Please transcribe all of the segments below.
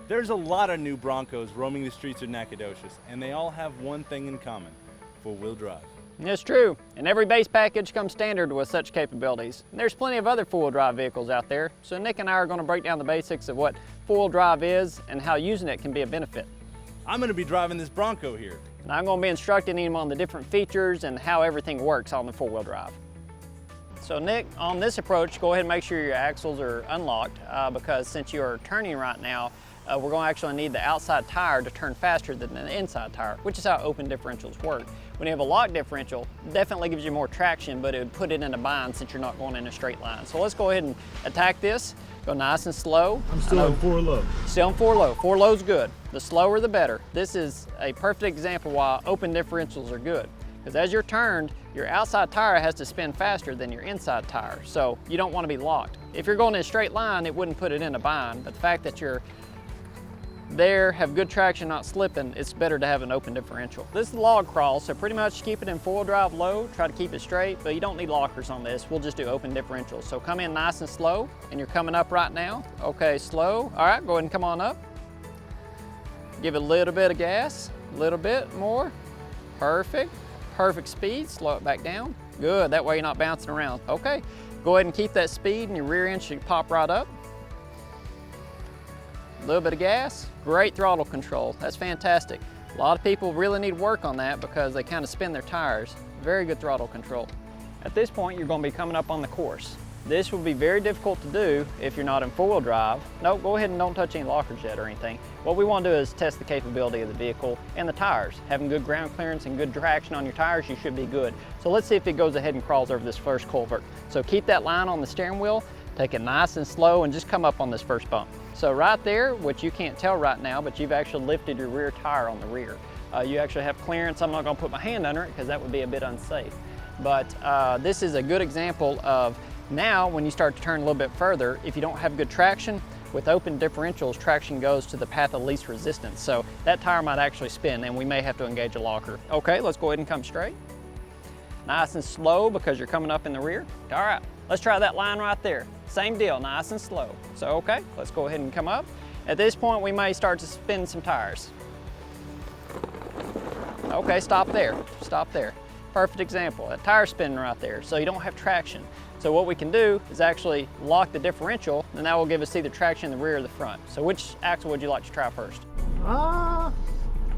There's a lot of new Broncos roaming the streets of Nacogdoches, and they all have one thing in common: four-wheel drive. It's true, and every base package comes standard with such capabilities. And there's plenty of other four-wheel drive vehicles out there, so Nick and I are going to break down the basics of what four-wheel drive is and how using it can be a benefit. I'm going to be driving this Bronco here. And I'm going to be instructing him on the different features and how everything works on the four-wheel drive. So Nick, on this approach, go ahead and make sure your axles are unlocked because since you are turning right now, we're going to actually need the outside tire to turn faster than the inside tire, which is how open differentials work. When you have a locked differential, it definitely gives you more traction, but it would put it in a bind since you're not going in a straight line. So let's go ahead and attack this. Go nice and slow. I'm still in 4 low. Still in 4 low. 4 low's good. The slower the better. This is a perfect example why open differentials are good. Because as you're turned, your outside tire has to spin faster than your inside tire. So you don't want to be locked. If you're going in a straight line, it wouldn't put it in a bind. But the fact that you're there, have good traction, not slipping, it's better to have an open differential. This is log crawl, so pretty much keep it in 4-wheel drive low, try to keep it straight, but you don't need lockers on this. We'll just do open differentials. So come in nice and slow, and you're coming up right now. Okay, slow. All right, go ahead and come on up. Give it a little bit of gas, a little bit more. Perfect. Perfect speed, slow it back down. Good, that way you're not bouncing around. Okay, go ahead and keep that speed and your rear end should pop right up. A little bit of gas, great throttle control, that's fantastic. A lot of people really need work on that because they kind of spin their tires. Very good throttle control. At this point, you're going to be coming up on the course. This will be very difficult to do if you're not in four-wheel drive. No, go ahead and don't touch any lockers yet or anything. What we want to do is test the capability of the vehicle and the tires. Having good ground clearance and good traction on your tires, you should be good. So let's see if it goes ahead and crawls over this first culvert. So keep that line on the steering wheel, take it nice and slow, and just come up on this first bump. So right there, which you can't tell right now, but you've actually lifted your rear tire on the rear. You actually have clearance. I'm not going to put my hand under it because that would be a bit unsafe. But this is a good example of now when you start to turn a little bit further, if you don't have good traction, with open differentials, traction goes to the path of least resistance. So that tire might actually spin and we may have to engage a locker. Okay, let's go ahead and come straight. Nice and slow because you're coming up in the rear. All right, let's try that line right there. Same deal, nice and slow. So okay, let's go ahead and come up. At this point, we may start to spin some tires. Okay, stop there, stop there. Perfect example, that tire spinning right there, so you don't have traction. So what we can do is actually lock the differential, and that will give us either traction in the rear or the front. So which axle would you like to try first?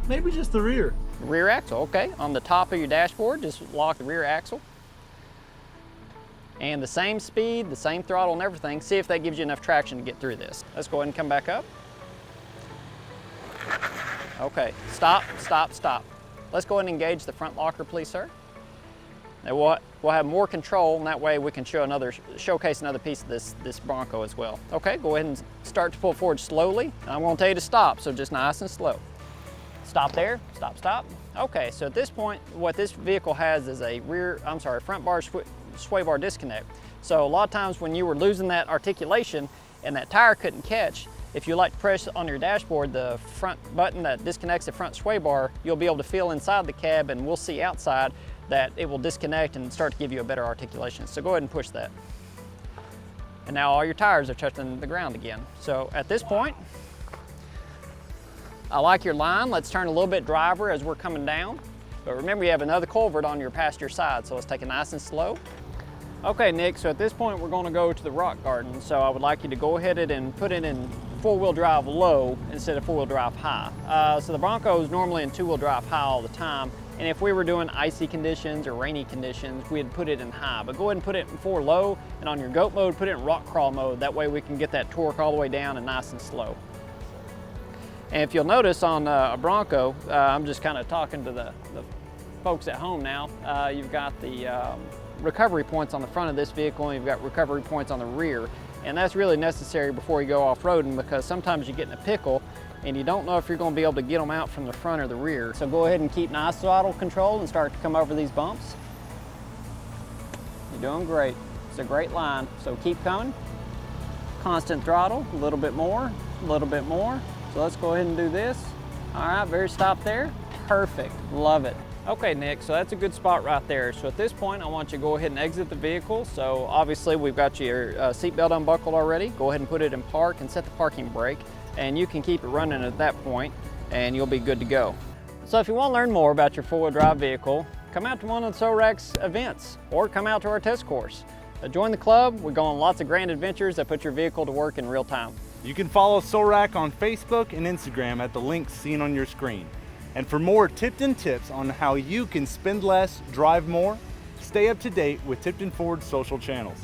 Maybe just the rear. Rear axle, okay. On the top of your dashboard, just lock the rear axle. And the same speed, the same throttle and everything. See if that gives you enough traction to get through this. Let's go ahead and come back up. Okay, stop, stop, stop. Let's go ahead and engage the front locker, please, sir. Now we'll have more control, and that way we can showcase another piece of this Bronco as well. Okay, go ahead and start to pull forward slowly. I'm going to tell you to stop, so just nice and slow. Stop there, stop, stop. Okay, so at this point, what this vehicle has is a front bar sway bar disconnect. So a lot of times when you were losing that articulation and that tire couldn't catch, if you like to press on your dashboard the front button that disconnects the front sway bar, you'll be able to feel inside the cab, and we'll see outside that it will disconnect and start to give you a better articulation. So go ahead and push that. And now all your tires are touching the ground again. So at this point, I like your line. Let's turn a little bit driver as we're coming down. But remember, you have another culvert on your passenger side, so let's take it nice and slow. Okay, Nick, so at this point we're going to go to the rock garden. So I would like you to go ahead and put it in four-wheel drive low instead of four-wheel drive high. So the Bronco is normally in two-wheel drive high all the time. And if we were doing icy conditions or rainy conditions, we'd put it in high. But go ahead and put it in 4 low, and on your goat mode, put it in rock crawl mode. That way we can get that torque all the way down and nice and slow. And if you'll notice on a Bronco, I'm just kind of talking to the folks at home now, you've got the recovery points on the front of this vehicle, and you've got recovery points on the rear. And that's really necessary before you go off-roading, because sometimes you get in a pickle and you don't know if you're going to be able to get them out from the front or the rear. So go ahead and keep nice throttle control and start to come over these bumps. You're doing great. It's a great line. So keep coming. Constant throttle, a little bit more, a little bit more. So let's go ahead and do this. All right, very stop there. Perfect, love it. Okay, Nick, so that's a good spot right there. So at this point, I want you to go ahead and exit the vehicle. So obviously we've got your seatbelt unbuckled already. Go ahead and put it in park and set the parking brake. and you can keep it running at that point and you'll be good to go. So if you want to learn more about your four-wheel drive vehicle, come out to one of the SORAC's events or come out to our test course. Join the club. We go on lots of grand adventures that put your vehicle to work in real time. You can follow SORAC on Facebook and Instagram at the links seen on your screen. And for more Tipton tips on how you can spend less, drive more, stay up to date with Tipton Ford's social channels.